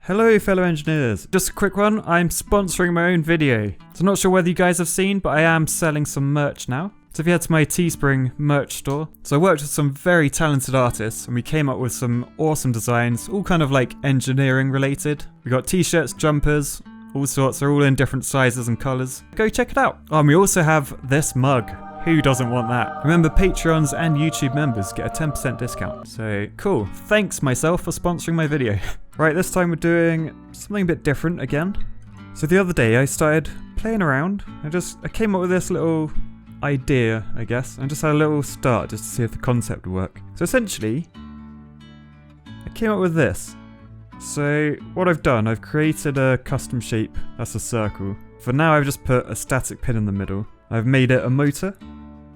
Hello fellow engineers, just a quick one, I'm sponsoring my own video. So I'm not sure whether you guys have seen, but I am selling some merch now. So if you head to my Teespring merch store, so I worked with some very talented artists and we came up with some awesome designs, all kind of like engineering related. We got t-shirts, jumpers, all sorts, they're all in different sizes and colours. Go check it out. Oh, and we also have this mug. Who doesn't want that? Remember, Patreons and YouTube members get a 10% discount. So cool, thanks myself for sponsoring my video. Right, this time we're doing something a bit different again. So the other day I started playing around. I came up with this little idea, I guess. I just had a little start just to see if the concept would work. So essentially, I came up with this. So what I've done, I've created a custom shape, that's a circle. For now I've just put a static pin in the middle. I've made it a motor.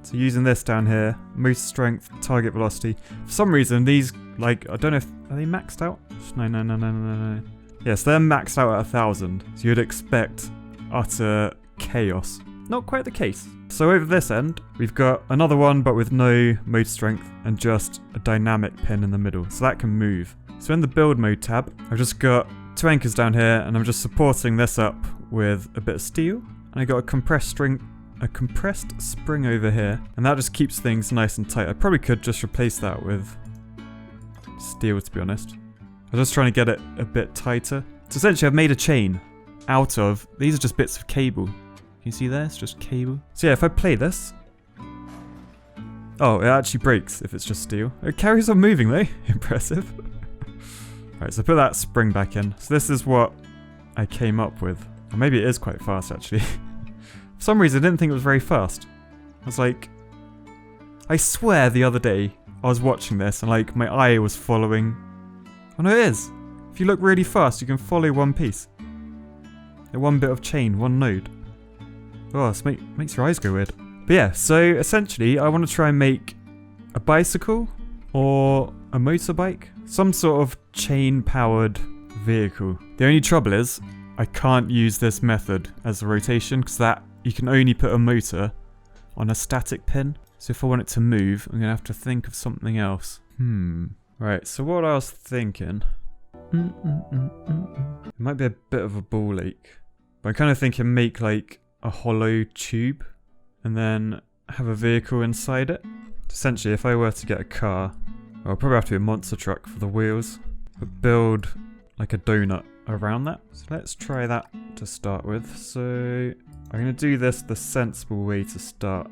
So using this down here, motor strength, target velocity. For some reason these, like, I don't know if, are they maxed out? No. Yes, they're maxed out at 1,000. So you'd expect utter chaos. Not quite the case. So over this end, we've got another one but with no motor strength and just a dynamic pin in the middle. So that can move. So in the build mode tab, I've just got 2 anchors down here and I'm just supporting this up with a bit of steel. And I got a compressed spring over here, and that just keeps things nice and tight. I probably could just replace that with steel, to be honest. I was just trying to get it a bit tighter. So essentially I've made a chain out of, these are just bits of cable. Can you see there? It's just cable. So yeah, if I play this, oh, it actually breaks if it's just steel. It carries on moving though. Impressive. Alright, so put that spring back in. So this is what I came up with. Or maybe it is quite fast actually. For some reason I didn't think it was very fast. I was like, I swear the other day I was watching this and like my eye was following. Oh no, it is. If you look really fast you can follow one piece. One bit of chain, one node. Oh, this makes your eyes go weird. But yeah, so essentially I want to try and make a bicycle or a motorbike. Some sort of chain powered vehicle. The only trouble is I can't use this method as a rotation because that you can only put a motor on a static pin. So if I want it to move, I'm going to have to think of something else. Right, so what I was thinking... It might be a bit of a ball ache. But I'm kind of thinking make like a hollow tube and then have a vehicle inside it. Essentially, if I were to get a car, I'll probably have to be a monster truck for the wheels. But build like a donut around that. So let's try that to start with. So I'm going to do this the sensible way to start,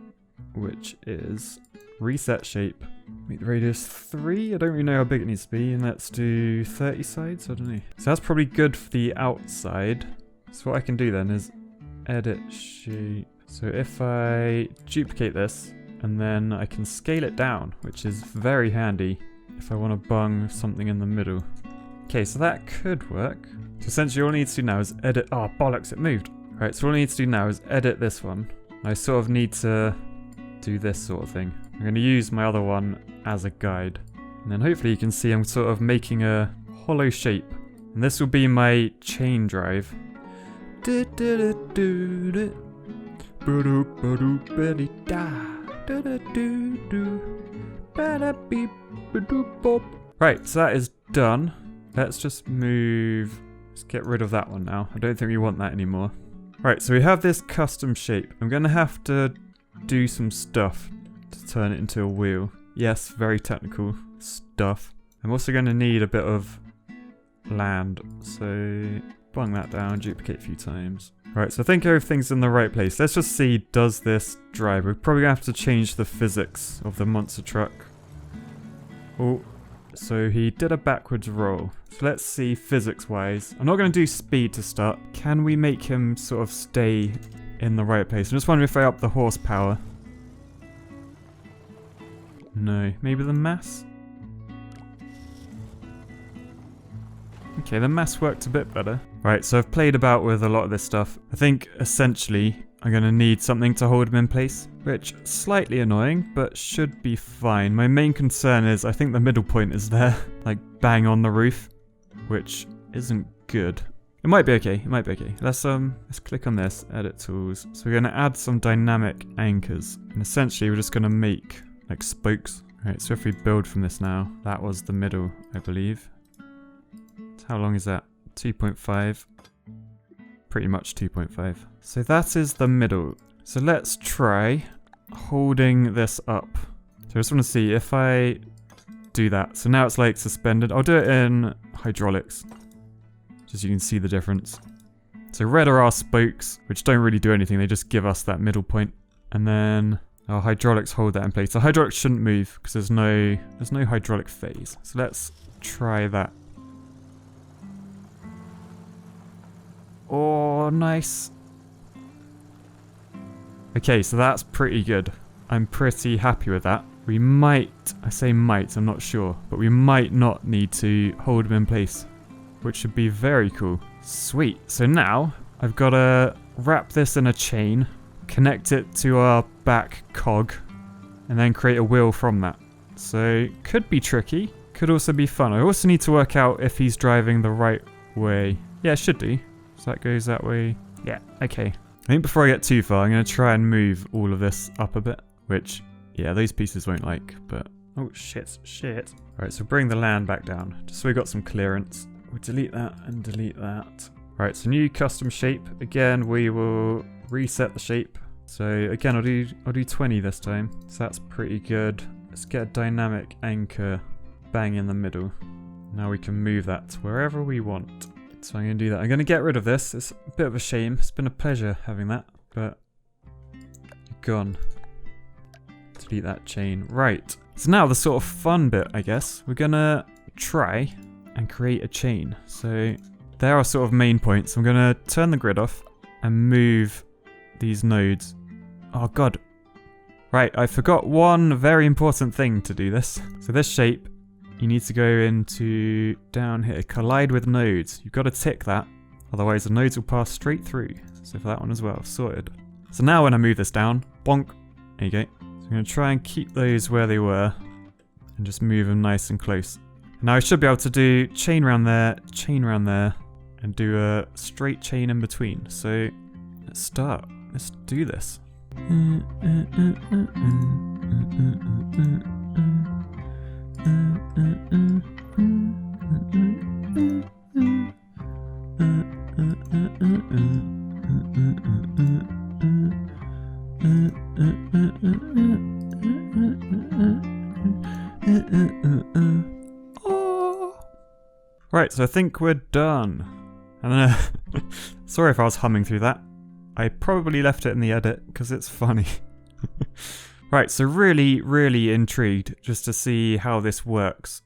which is reset shape, make the radius 3, I don't really know how big it needs to be, and let's do 30 sides, I don't know. So that's probably good for the outside. So what I can do then is edit shape. So if I duplicate this, and then I can scale it down, which is very handy if I want to bung something in the middle. Okay, so that could work. So essentially all I need to do now is edit, oh bollocks, it moved. Right, so all I need to do now is edit this one. I sort of need to do this sort of thing. I'm going to use my other one as a guide. And then hopefully you can see I'm sort of making a hollow shape. And this will be my chain drive. Right, so that is done. Let's just move... Let's get rid of that one now. I don't think we want that anymore. Right, so we have this custom shape. I'm going to have to do some stuff to turn it into a wheel. Yes, very technical stuff. I'm also going to need a bit of land. So bung that down, duplicate a few times. Right, so I think everything's in the right place. Let's just see, does this drive? We're probably going to have to change the physics of the monster truck. Oh, so he did a backwards roll. So let's see physics-wise. I'm not going to do speed to start. Can we make him sort of stay in the right place? I'm just wondering if I up the horsepower. No. Maybe the mass? Okay, the mass worked a bit better. Right, so I've played about with a lot of this stuff. I think essentially I'm going to need something to hold him in place, which is slightly annoying, but should be fine. My main concern is I think the middle point is there, like bang on the roof, which isn't good. It might be okay, it might be okay. Let's click on this, edit tools. So we're going to add some dynamic anchors, and essentially we're just going to make like spokes. Right, so if we build from this now, that was the middle, I believe. How long is that? 2.5. Pretty much 2.5. So that is the middle. So let's try holding this up. So I just want to see if I do that. So now it's like suspended. I'll do it in hydraulics, just so you can see the difference. So red are our spokes, which don't really do anything. They just give us that middle point. And then our hydraulics hold that in place. So hydraulics shouldn't move because there's no hydraulic phase. So let's try that. Oh, nice. Okay, so that's pretty good. I'm pretty happy with that. We might, I say might, I'm not sure, but we might not need to hold them in place, which should be very cool. Sweet. So now I've got to wrap this in a chain, connect it to our back cog, and then create a wheel from that. So could be tricky, could also be fun. I also need to work out if he's driving the right way. Yeah, it should do. So that goes that way. Yeah, okay. I think before I get too far, I'm going to try and move all of this up a bit, which, yeah, those pieces won't like, but... Oh, shit. Right, so bring the land back down, just so we got some clearance. We'll delete that and delete that. Right, so new custom shape. Again, we will reset the shape. So again, I'll do 20 this time. So that's pretty good. Let's get a dynamic anchor bang in the middle. Now we can move that to wherever we want. So I'm going to do that. I'm going to get rid of this. It's a bit of a shame. It's been a pleasure having that, but you're gone. Delete that chain. Right. So now the sort of fun bit, I guess. We're going to try and create a chain. So there are sort of main points. I'm going to turn the grid off and move these nodes. Oh god. Right, I forgot one very important thing to do this. So this shape, you need to go into down here, collide with nodes. You've got to tick that, otherwise the nodes will pass straight through. So for that one as well, sorted. So now when I move this down, bonk, there you go. So I'm going to try and keep those where they were and just move them nice and close. Now I should be able to do chain around there, and do a straight chain in between. So let's start. Let's do this. Right, so I think we're done. And sorry if I was humming through that. I probably left it in the edit because it's funny. Right, so really intrigued just to see how this works.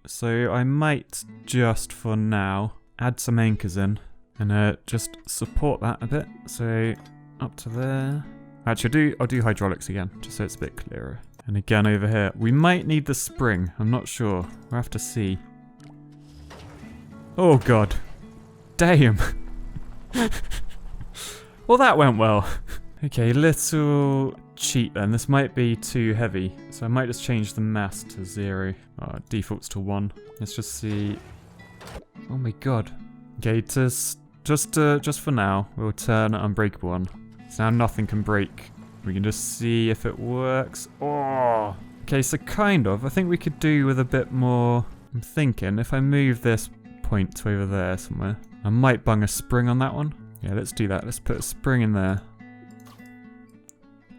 So I might just for now add some anchors in and just support that a bit. So up to there. Actually, I'll do hydraulics again just so it's a bit clearer. And again over here. We might need the spring. I'm not sure. We'll have to see. Oh god. Damn. Well, that went well. Okay, little cheat then. This might be too heavy, so I might just change the mass to 0. Defaults to 1. Let's just see. Oh my god. Okay, just for now, we'll turn unbreakable on. So now nothing can break. We can just see if it works. Oh. Okay, so kind of. I think we could do with a bit more. I'm thinking if I move this point to over there somewhere, I might bung a spring on that one. Yeah, let's do that. Let's put a spring in there.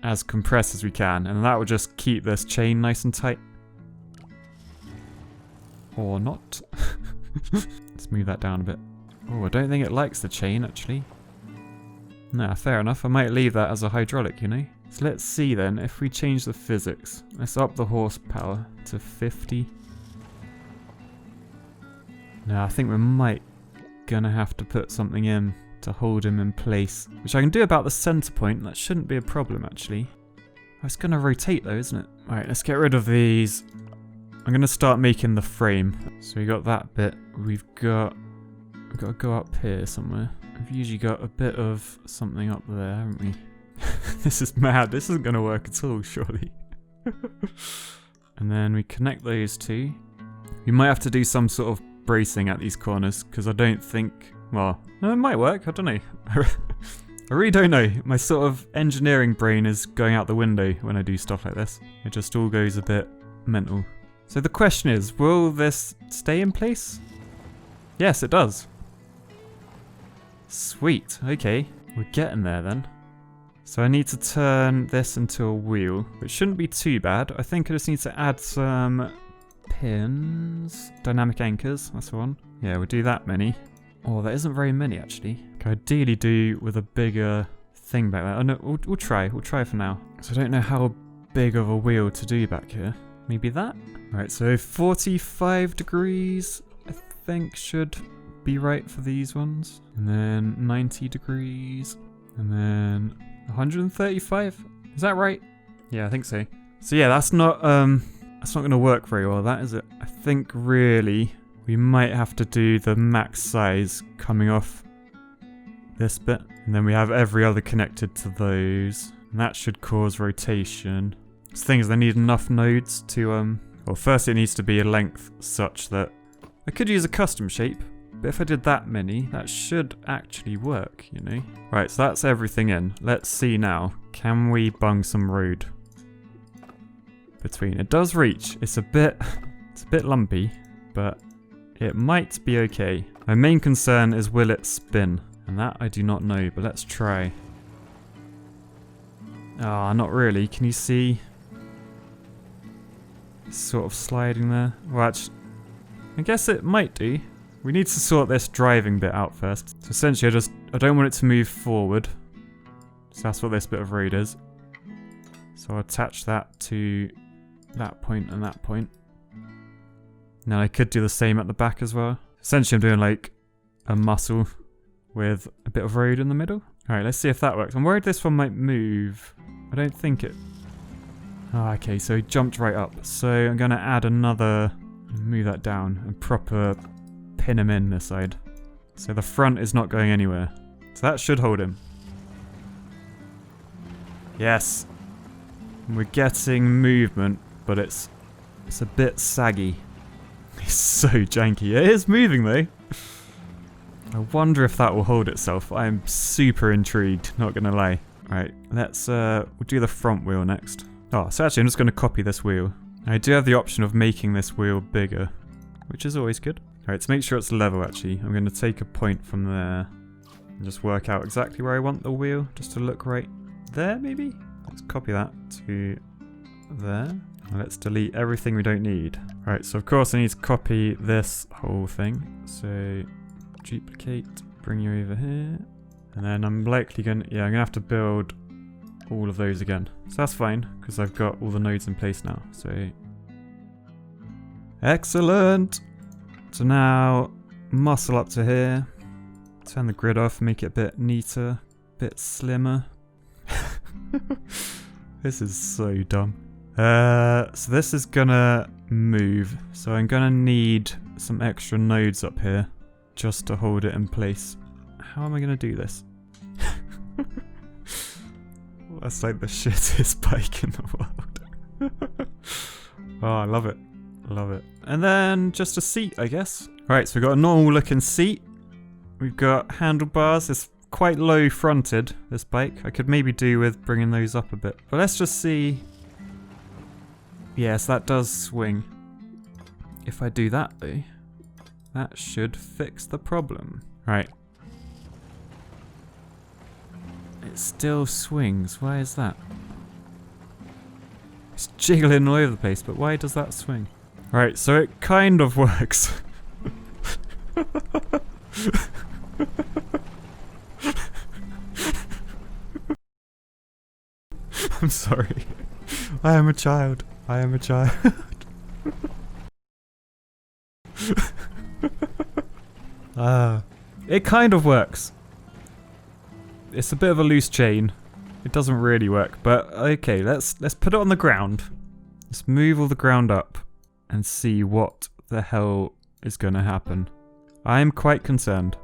As compressed as we can. And that will just keep this chain nice and tight. Or not. Let's move that down a bit. Oh, I don't think it likes the chain, actually. Nah, fair enough. I might leave that as a hydraulic, you know? So let's see then if we change the physics. Let's up the horsepower to 50. No, I think we might gonna have to put something in to hold him in place, which I can do about the center point. That shouldn't be a problem, actually. Oh, it's gonna rotate though, isn't it? Alright, let's get rid of these. I'm gonna start making the frame. So we got that bit. We've got to go up here somewhere. We've usually got a bit of something up there, haven't we? This is mad. This isn't gonna work at all, surely. And then we connect those two. We might have to do some sort of bracing at these corners, because I don't think, well, it might work, I don't know. I really don't know. My sort of engineering brain is going out the window when I do stuff like this. It just all goes a bit mental. So the question is, will this stay in place? Yes, it does. Sweet, okay. We're getting there then. So I need to turn this into a wheel, which shouldn't be too bad. I think I just need to add some pins. Dynamic anchors, that's the one. Yeah, we'll do that many. Oh, there isn't very many actually. Could ideally do with a bigger thing back there. Oh no, we'll try for now. So I don't know how big of a wheel to do back here. Maybe that? Alright, so 45 degrees I think should be right for these ones. And then 90 degrees. And then 135? Is that right? Yeah, I think so. So yeah, that's not gonna work very well, that is it. I think really we might have to do the max size coming off this bit. And then we have every other connected to those. And that should cause rotation. The thing is, they need enough nodes to, well, first it needs to be a length such that I could use a custom shape, but if I did that many, that should actually work, you know? Right, so that's everything in. Let's see now. Can we bung some road between? It does reach. It's a bit lumpy, but it might be okay. My main concern is will it spin? And that I do not know, but let's try. Ah, not really. Can you see? It's sort of sliding there. Well, actually, I guess it might do. We need to sort this driving bit out first. So essentially, I don't want it to move forward. So that's what this bit of road is. So I'll attach that to that point and that point. Now I could do the same at the back as well. Essentially, I'm doing like a muscle with a bit of road in the middle. Alright, let's see if that works. I'm worried this one might move. I don't think it... Oh, okay, so he jumped right up. So I'm going to add another... Move that down and proper pin him in this side. So the front is not going anywhere. So that should hold him. Yes. We're getting movement, but it's a bit saggy. It's so janky. It is moving though. I wonder if that will hold itself. I'm super intrigued, not gonna lie. Right, let's we'll do the front wheel next. Oh, so actually I'm just gonna copy this wheel. I do have the option of making this wheel bigger, which is always good. Alright, to make sure it's level actually, I'm gonna take a point from there and just work out exactly where I want the wheel, just to look right there maybe? Let's copy that to there. And let's delete everything we don't need. Alright, so of course I need to copy this whole thing. So duplicate, bring you over here. And then I'm likely I'm gonna have to build all of those again. So that's fine, because I've got all the nodes in place now. So excellent! So now muscle up to here. Turn the grid off, make it a bit neater, a bit slimmer. This is so dumb. So this is gonna move. So I'm gonna need some extra nodes up here just to hold it in place. How am I gonna do this? That's like the shittest bike in the world. Oh, I love it. Love it. And then just a seat, I guess. Right, so we've got a normal looking seat. We've got handlebars. It's quite low fronted, this bike. I could maybe do with bringing those up a bit. But let's just see. Yes, that does swing. If I do that though, that should fix the problem. Right. It still swings. Why is that? It's jiggling all over the place, but why does that swing? Right, so it kind of works. I'm sorry. I am a child. I am a child. It kind of works. It's a bit of a loose chain. It doesn't really work, but okay, let's put it on the ground. Let's move all the ground up and see what the hell is gonna happen. I am quite concerned.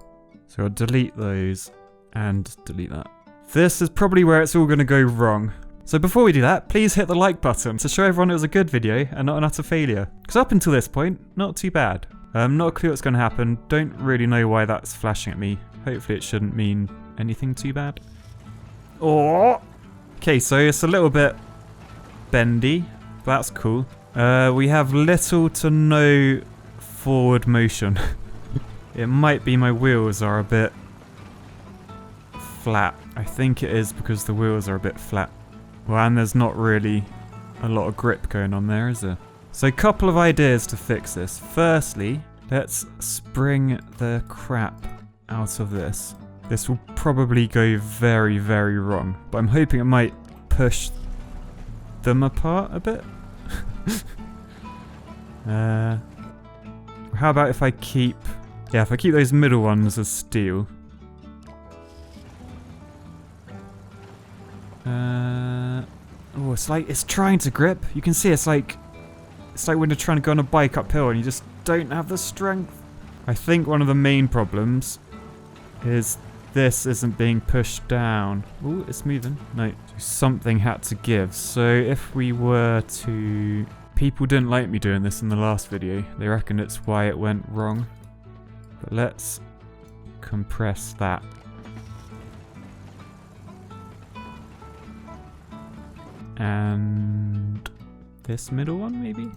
So I'll delete those and delete that. This is probably where it's all gonna go wrong. So before we do that, please hit the like button to show everyone it was a good video and not an utter failure. Because up until this point, not too bad. Not a clue what's going to happen. Don't really know why that's flashing at me. Hopefully it shouldn't mean anything too bad. Oh! Okay, so it's a little bit bendy. But that's cool. We have little to no forward motion. It might be my wheels are a bit flat. I think it is because the wheels are a bit flat. Well, and there's not really a lot of grip going on there, is there? So a couple of ideas to fix this. Firstly, let's spring the crap out of this. This will probably go very, very wrong, but I'm hoping it might push them apart a bit. How about if I keep... Yeah, if I keep those middle ones as steel. Oh, it's like it's trying to grip. You can see it's like when you're trying to go on a bike uphill and you just don't have the strength. I think one of the main problems is this isn't being pushed down. Oh, it's moving. No, something had to give. So if we were to... People didn't like me doing this in the last video. They reckon it's why it went wrong. But let's compress that. And this middle one, maybe?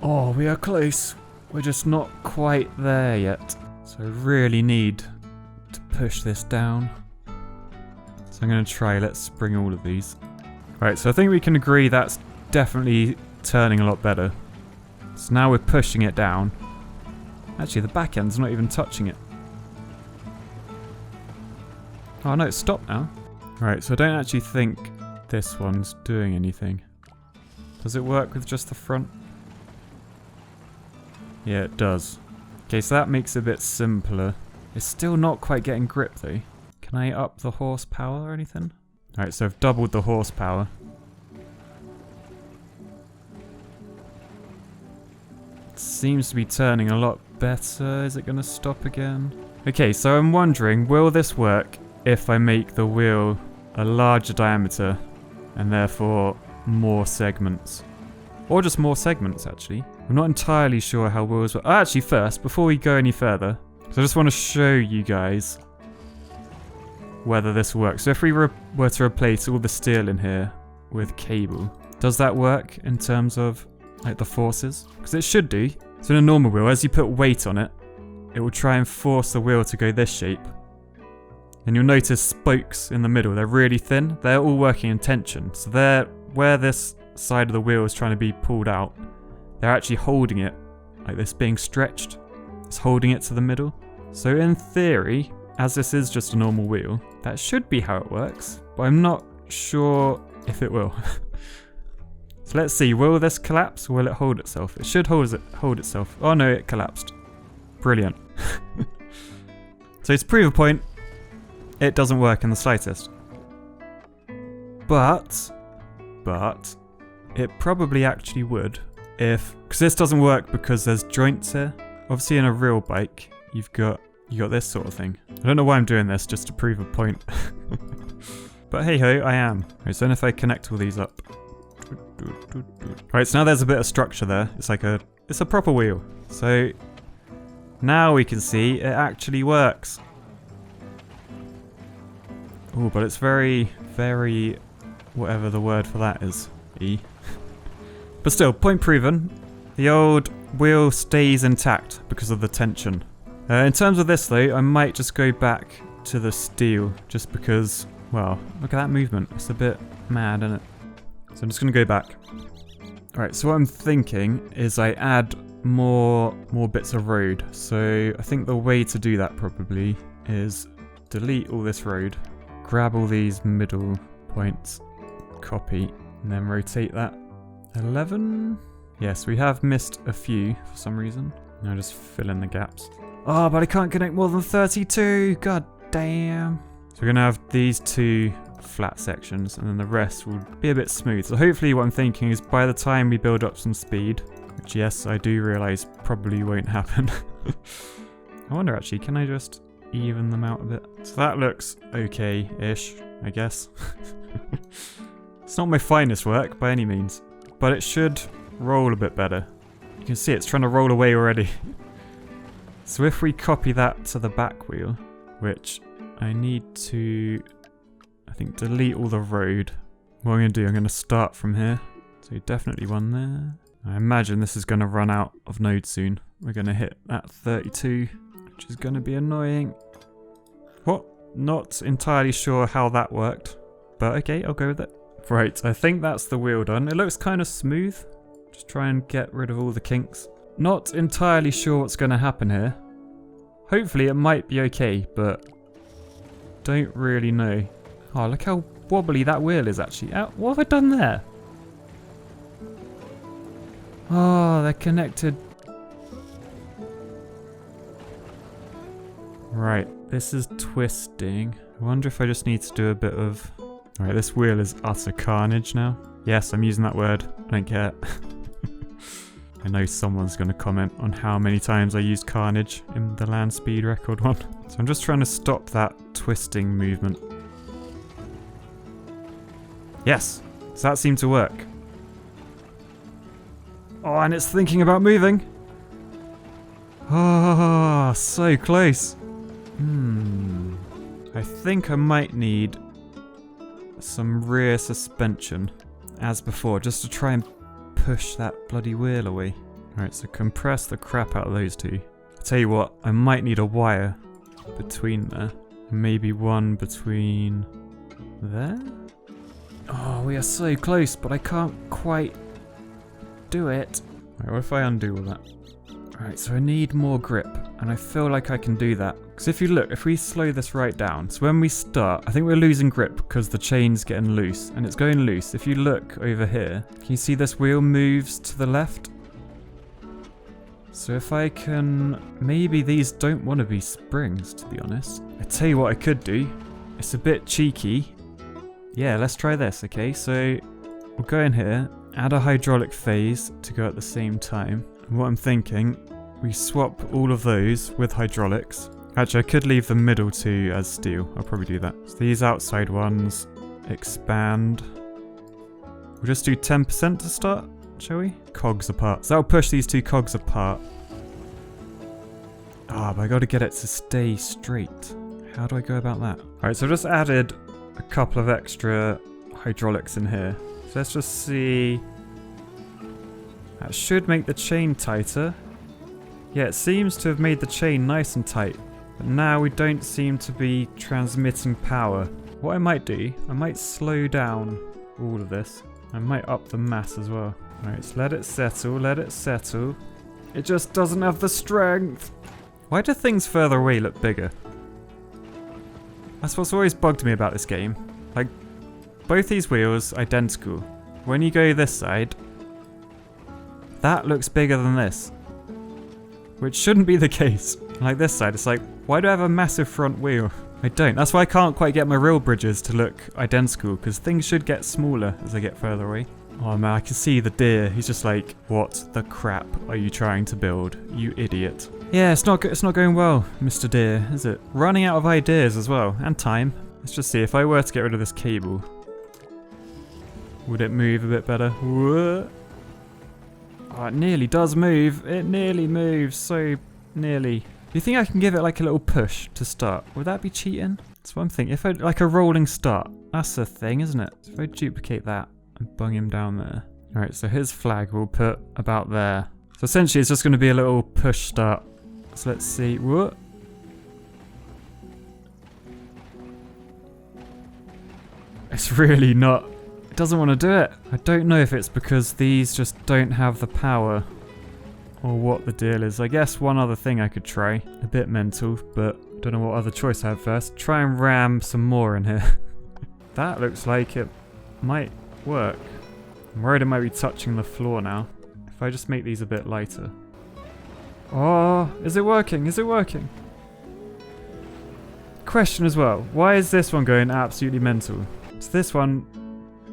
Oh, we are close. We're just not quite there yet. So I really need to push this down. So I'm going to try. Let's bring all of these. Right, so I think we can agree that's definitely turning a lot better. So now we're pushing it down. Actually, the back end's not even touching it. Oh no, it's stopped now. Right, so I don't actually think this one's doing anything. Does it work with just the front? Yeah, it does. Okay, so that makes it a bit simpler. It's still not quite getting grip though. Can I up the horsepower or anything? Alright, so I've doubled the horsepower. It seems to be turning a lot better. Is it going to stop again? Okay, so I'm wondering, will this work if I make the wheel a larger diameter and therefore more segments? Or just more segments, actually. I'm not entirely sure how wheels work. Oh, actually, first, before we go any further, so I just want to show you guys whether this works. So if we were to replace all the steel in here with cable, does that work in terms of like the forces? Because it should do. So in a normal wheel, as you put weight on it, it will try and force the wheel to go this shape. And you'll notice spokes in the middle, they're really thin. They're all working in tension. So they're where this side of the wheel is trying to be pulled out, they're actually holding it, like this being stretched. It's holding it to the middle. So in theory, as this is just a normal wheel, that should be how it works, but I'm not sure if it will. So let's see, will this collapse or will it hold itself? It should hold itself. Oh no, it collapsed. Brilliant. So to prove a point, it doesn't work in the slightest. But it probably actually would if, because this doesn't work because there's joints here. Obviously in a real bike, you got this sort of thing. I don't know why I'm doing this, just to prove a point. But hey ho, I am. Right, so then if I connect all these up. Right, so now there's a bit of structure there. It's a proper wheel. So now we can see it actually works. Oh, but it's very, very, whatever the word for that is. E. But still, point proven. The old wheel stays intact because of the tension. In terms of this though, I might just go back to the steel just because, well, look at that movement. It's a bit mad, isn't it? So I'm just going to go back. Alright, so what I'm thinking is I add more bits of road. So I think the way to do that probably is delete all this road, grab all these middle points, copy, and then rotate that. 11? Yes, we have missed a few for some reason. Now just fill in the gaps. Oh, but I can't connect more than 32! God damn. So we're going to have these two flat sections and then the rest will be a bit smooth. So hopefully what I'm thinking is by the time we build up some speed, which yes, I do realise probably won't happen. I wonder actually, can I just even them out a bit? So that looks okay-ish, I guess. It's not my finest work by any means, but it should roll a bit better. You can see it's trying to roll away already. So if we copy that to the back wheel, which I need to, I think, delete all the road. What I'm going to do, I'm going to start from here. So definitely one there. I imagine this is going to run out of nodes soon. We're going to hit that 32, which is going to be annoying. What? Not entirely sure how that worked, but okay, I'll go with it. Right, I think that's the wheel done. It looks kind of smooth. Just try and get rid of all the kinks. Not entirely sure what's going to happen here. Hopefully it might be okay, but don't really know. Oh, look how wobbly that wheel is actually. What have I done there? Oh, they're connected. Right, this is twisting. I wonder if I just need to do a bit of... Right, this wheel is utter carnage now. Yes, I'm using that word. I don't care. I know someone's going to comment on how many times I used carnage in the land speed record one. So I'm just trying to stop that twisting movement. Yes! Does that seem to work? Oh, and it's thinking about moving! Oh, so close! I think I might need some rear suspension, as before, just to try and push that bloody wheel away. Alright, so compress the crap out of those two. I'll tell you what, I might need a wire between there. Maybe one between there? Oh, we are so close, but I can't quite do it. Alright, what if I undo all that? Alright, so I need more grip, and I feel like I can do that. Because if you look, if we slow this right down, so when we start, I think we're losing grip because the chain's getting loose, and it's going loose. If you look over here, can you see this wheel moves to the left? So if I can... Maybe these don't want to be springs, to be honest. I tell you what I could do. It's a bit cheeky. Yeah, let's try this, okay? So we'll go in here, add a hydraulic phase to go at the same time. And what I'm thinking, we swap all of those with hydraulics. Actually, I could leave the middle two as steel. I'll probably do that. So these outside ones expand. We'll just do 10% to start, shall we? Cogs apart. So that'll push these two cogs apart. Ah, but I got to get it to stay straight. How do I go about that? Alright, so I've just added a couple of extra hydraulics in here. So let's just see. That should make the chain tighter. Yeah, it seems to have made the chain nice and tight. But now we don't seem to be transmitting power. What I might do, I might slow down all of this. I might up the mass as well. Alright, so let it settle, let it settle. It just doesn't have the strength. Why do things further away look bigger? That's what's always bugged me about this game. Like, both these wheels, identical. When you go this side, that looks bigger than this. Which shouldn't be the case. Like this side, it's like, why do I have a massive front wheel? I don't. That's why I can't quite get my real bridges to look identical, because things should get smaller as I get further away. Oh man, I can see the deer. He's just like, what the crap are you trying to build, you idiot? Yeah, it's not going well, Mr. Deer, is it? Running out of ideas as well, and time. Let's just see, if I were to get rid of this cable, would it move a bit better? Whoa. Oh, it nearly does move. It nearly moves, so nearly. Do you think I can give it like a little push to start? Would that be cheating? That's what I'm thinking. If I, like a rolling start, that's the thing, isn't it? So if I duplicate that and bung him down there. Alright, so his flag we'll put about there. So essentially it's just going to be a little push start. So let's see. Whoa. It's really not. It doesn't want to do it. I don't know if it's because these just don't have the power or what the deal is. I guess one other thing I could try. A bit mental, but don't know what other choice I have first. Try and ram some more in here. That looks like it might work. I'm worried it might be touching the floor now. If I just make these a bit lighter. Oh, is it working? Is it working? Question as well. Why is this one going absolutely mental? Is this one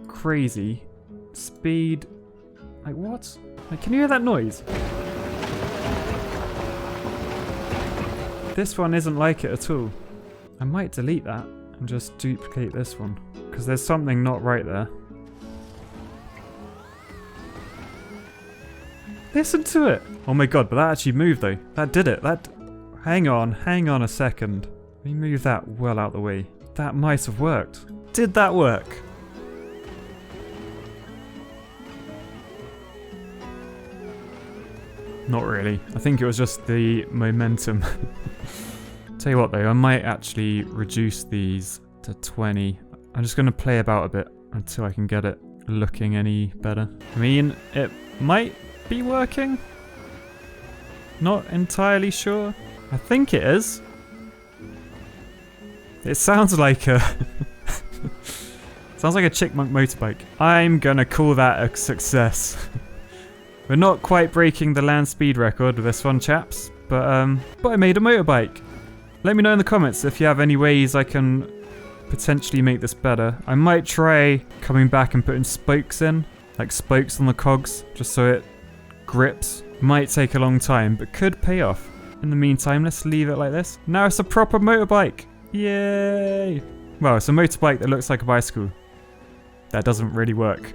crazy? Speed. Like what? Like, can you hear that noise? This one isn't like it at all. I might delete that and just duplicate this one. Because there's something not right there. Listen to it! Oh my god, but that actually moved though. That did it. That... hang on a second. Let me move that well out the way. That might have worked. Did that work? Not really. I think it was just the momentum. Tell you what though, I might actually reduce these to 20. I'm just going to play about a bit until I can get it looking any better. I mean, it might be working. Not entirely sure. I think it is. It sounds like a... sounds like a Chickmunk motorbike. I'm gonna call that a success. We're not quite breaking the land speed record with this one, chaps, but I made a motorbike. Let me know in the comments if you have any ways I can potentially make this better. I might try coming back and putting spokes in, like spokes on the cogs, just so it grips. Might take a long time, but could pay off. In the meantime, let's leave it like this. Now it's a proper motorbike. Yay! Well, it's a motorbike that looks like a bicycle. That doesn't really work.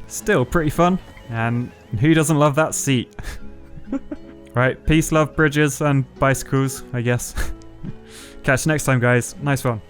Still pretty fun. And who doesn't love that seat? Right, peace, love, bridges, and bicycles, I guess. Catch you next time, guys. Nice one.